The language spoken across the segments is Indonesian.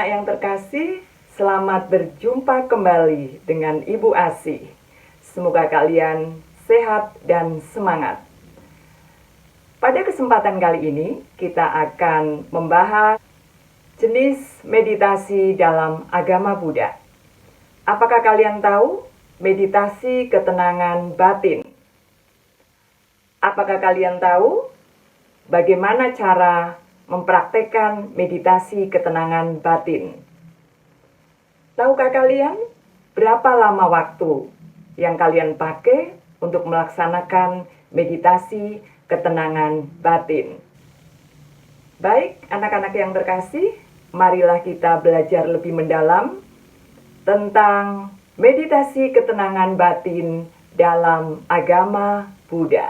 anak-anak yang terkasih, selamat berjumpa kembali dengan Ibu Asih. Semoga kalian sehat dan semangat. Pada kesempatan kali ini, kita akan membahas jenis meditasi dalam agama Buddha. Apakah kalian tahu meditasi ketenangan batin? Apakah kalian tahu bagaimana cara mempraktekkan meditasi ketenangan batin? Tahukah kalian berapa lama waktu yang kalian pakai untuk melaksanakan meditasi ketenangan batin? Baik, anak-anak yang terkasih, marilah kita belajar lebih mendalam tentang meditasi ketenangan batin dalam agama Buddha.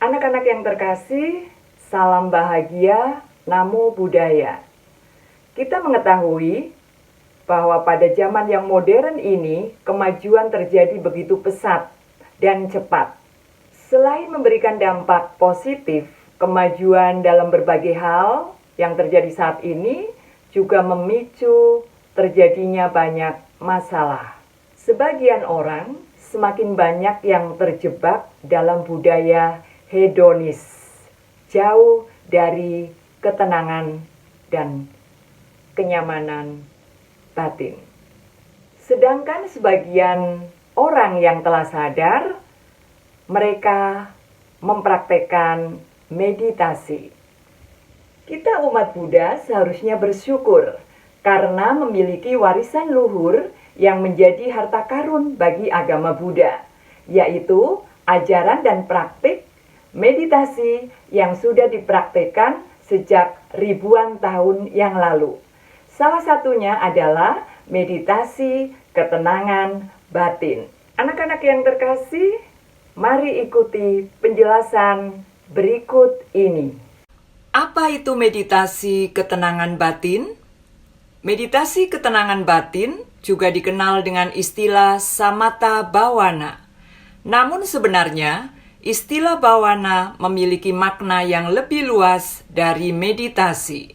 Anak-anak yang terkasih, salam bahagia, namo buddhaya. Kita mengetahui bahwa pada zaman yang modern ini, kemajuan terjadi begitu pesat dan cepat. Selain memberikan dampak positif, kemajuan dalam berbagai hal yang terjadi saat ini juga memicu terjadinya banyak masalah. Sebagian orang semakin banyak yang terjebak dalam budaya hedonis, jauh dari ketenangan dan kenyamanan batin. Sedangkan sebagian orang yang telah sadar, mereka mempraktekkan meditasi. Kita umat Buddha seharusnya bersyukur karena memiliki warisan luhur yang menjadi harta karun bagi agama Buddha, yaitu ajaran dan praktik meditasi yang sudah dipraktekkan sejak ribuan tahun yang lalu. Salah satunya adalah meditasi ketenangan batin. Anak-anak yang terkasih, mari ikuti penjelasan berikut ini. Apa itu meditasi ketenangan batin? Meditasi ketenangan batin juga dikenal dengan istilah samatha bhavana. Namun sebenarnya, istilah bhavana memiliki makna yang lebih luas dari meditasi.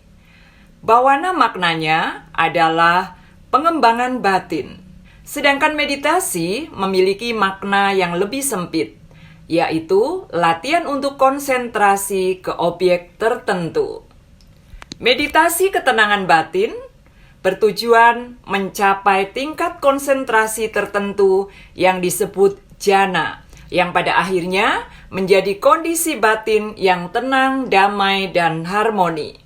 Bhavana maknanya adalah pengembangan batin. Sedangkan meditasi memiliki makna yang lebih sempit, yaitu latihan untuk konsentrasi ke objek tertentu. Meditasi ketenangan batin bertujuan mencapai tingkat konsentrasi tertentu yang disebut jhana, yang pada akhirnya menjadi kondisi batin yang tenang, damai, dan harmoni.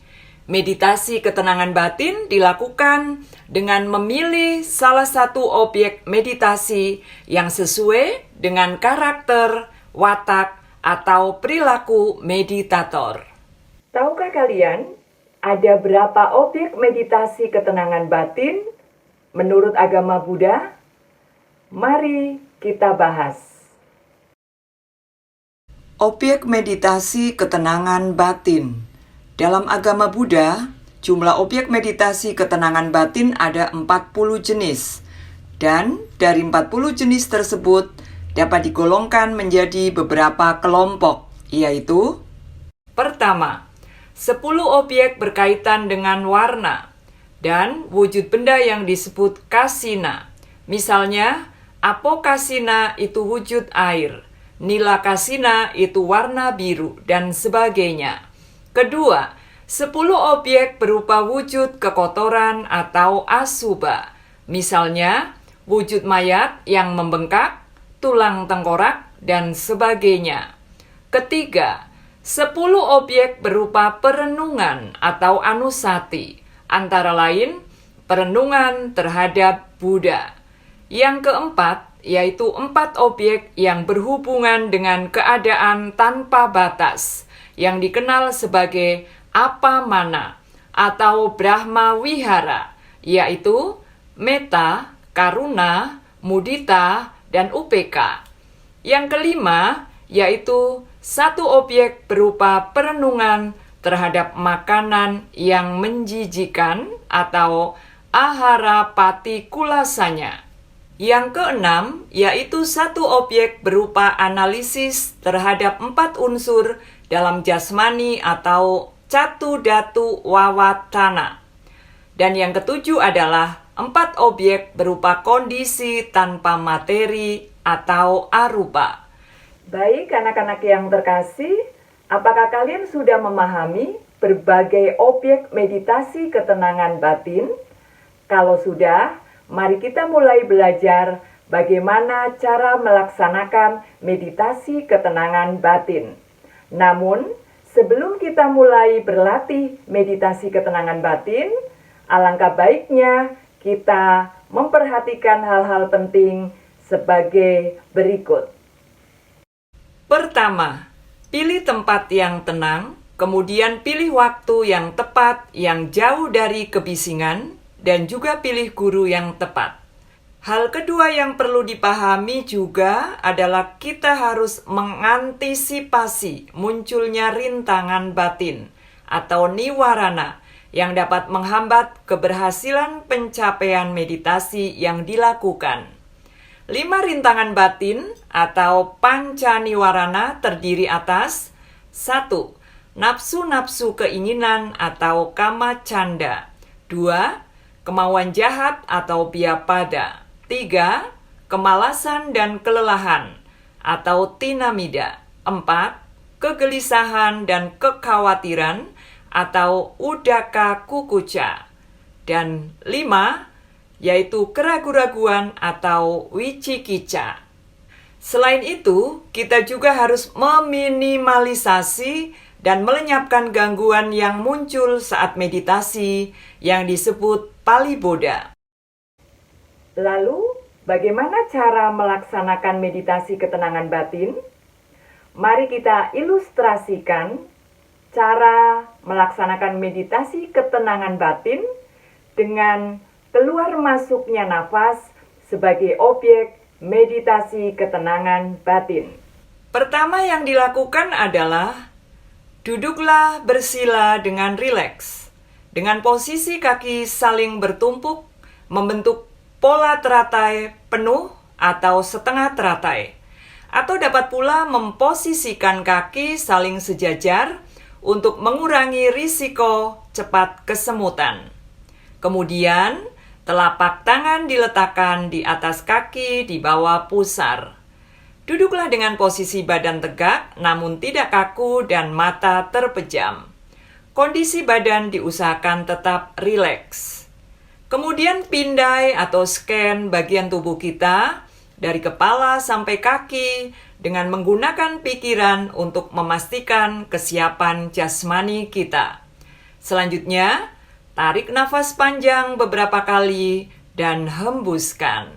Meditasi ketenangan batin dilakukan dengan memilih salah satu objek meditasi yang sesuai dengan karakter, watak, atau perilaku meditator. Tahukah kalian, ada berapa objek meditasi ketenangan batin menurut agama Buddha? Mari kita bahas. Objek meditasi ketenangan batin. Dalam agama Buddha, jumlah objek meditasi ketenangan batin ada 40 jenis. Dan dari 40 jenis tersebut dapat digolongkan menjadi beberapa kelompok, yaitu: pertama, 10 objek berkaitan dengan warna dan wujud benda yang disebut kasina. Misalnya, apokasina itu wujud air, nila kasina itu warna biru, dan sebagainya. Kedua, 10 objek berupa wujud kekotoran atau asubha. Misalnya, wujud mayat yang membengkak, tulang tengkorak, dan sebagainya. Ketiga, 10 objek berupa perenungan atau anusati, antara lain perenungan terhadap Buddha. Yang keempat, yaitu 4 objek yang berhubungan dengan keadaan tanpa batas, yang dikenal sebagai apamana atau Brahma Wihara, yaitu metta, karuna, mudita, dan UPK. Yang kelima, yaitu satu objek berupa perenungan terhadap makanan yang menjijikan atau ahara patikulasanya. Yang keenam, yaitu satu objek berupa analisis terhadap 4 unsur dalam jasmani atau catu datu wawatana. Dan yang ketujuh adalah 4 objek berupa kondisi tanpa materi atau arupa. Baik anak-anak yang terkasih, apakah kalian sudah memahami berbagai objek meditasi ketenangan batin? Kalau sudah, mari kita mulai belajar bagaimana cara melaksanakan meditasi ketenangan batin. Namun, sebelum kita mulai berlatih meditasi ketenangan batin, alangkah baiknya kita memperhatikan hal-hal penting sebagai berikut. Pertama, pilih tempat yang tenang, kemudian pilih waktu yang tepat yang jauh dari kebisingan, dan juga pilih guru yang tepat. Hal kedua yang perlu dipahami juga adalah kita harus mengantisipasi munculnya rintangan batin atau niwarana yang dapat menghambat keberhasilan pencapaian meditasi yang dilakukan. 5 rintangan batin atau panca niwarana terdiri atas 1. Nafsu-nafsu keinginan atau kama canda. 2. Kemauan jahat atau biapada. 3. Kemalasan dan kelelahan atau tinamida. 4. Kegelisahan dan kekhawatiran atau udaka kukuca. Dan 5. Yaitu keraguan-raguan atau wicikica. Selain itu, kita juga harus meminimalisasi dan melenyapkan gangguan yang muncul saat meditasi yang disebut paliboda. Lalu, bagaimana cara melaksanakan meditasi ketenangan batin? Mari kita ilustrasikan cara melaksanakan meditasi ketenangan batin dengan keluar masuknya nafas sebagai objek meditasi ketenangan batin. Pertama yang dilakukan adalah duduklah bersila dengan rileks, dengan posisi kaki saling bertumpuk, membentuk pola teratai penuh atau setengah teratai. Atau dapat pula memposisikan kaki saling sejajar untuk mengurangi risiko cepat kesemutan. Kemudian, telapak tangan diletakkan di atas kaki di bawah pusar. Duduklah dengan posisi badan tegak, namun tidak kaku dan mata terpejam. Kondisi badan diusahakan tetap rileks. Kemudian pindai atau scan bagian tubuh kita dari kepala sampai kaki dengan menggunakan pikiran untuk memastikan kesiapan jasmani kita. Selanjutnya, tarik nafas panjang beberapa kali dan hembuskan.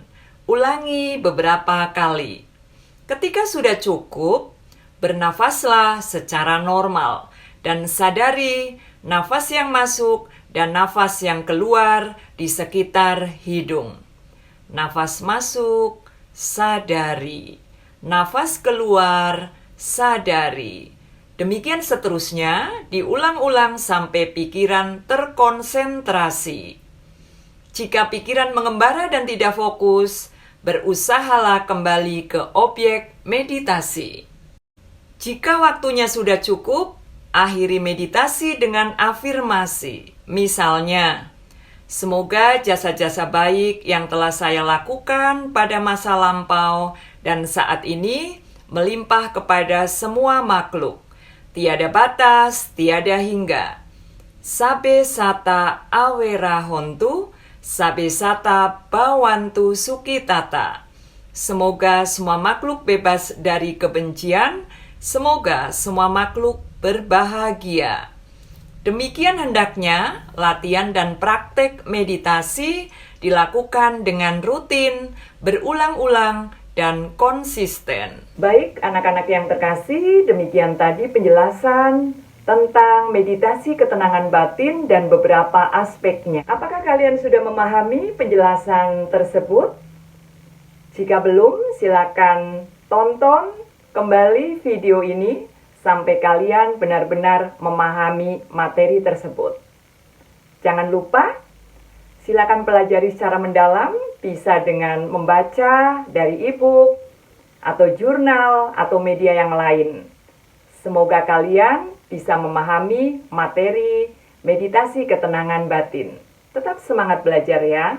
Ulangi beberapa kali. Ketika sudah cukup, bernafaslah secara normal dan sadari nafas yang masuk dan nafas yang keluar di sekitar hidung. Nafas masuk, sadari. Nafas keluar, sadari. Demikian seterusnya, diulang-ulang sampai pikiran terkonsentrasi. Jika pikiran mengembara dan tidak fokus, berusahalah kembali ke objek meditasi. Jika waktunya sudah cukup, akhiri meditasi dengan afirmasi. Misalnya, semoga jasa-jasa baik yang telah saya lakukan pada masa lampau dan saat ini melimpah kepada semua makhluk. Tiada batas, tiada hingga. Sabe sata awera hontu, sabe sata bawantu sukitata. Semoga semua makhluk bebas dari kebencian, semoga semua makhluk berbahagia. Demikian hendaknya latihan dan praktek meditasi dilakukan dengan rutin, berulang-ulang, dan konsisten. Baik anak-anak yang terkasih, demikian tadi penjelasan tentang meditasi ketenangan batin dan beberapa aspeknya. Apakah kalian sudah memahami penjelasan tersebut? Jika belum, silakan tonton kembali video ini sampai kalian benar-benar memahami materi tersebut. Jangan lupa, silakan pelajari secara mendalam, bisa dengan membaca dari e-book, atau jurnal, atau media yang lain. Semoga kalian bisa memahami materi meditasi ketenangan batin. Tetap semangat belajar ya!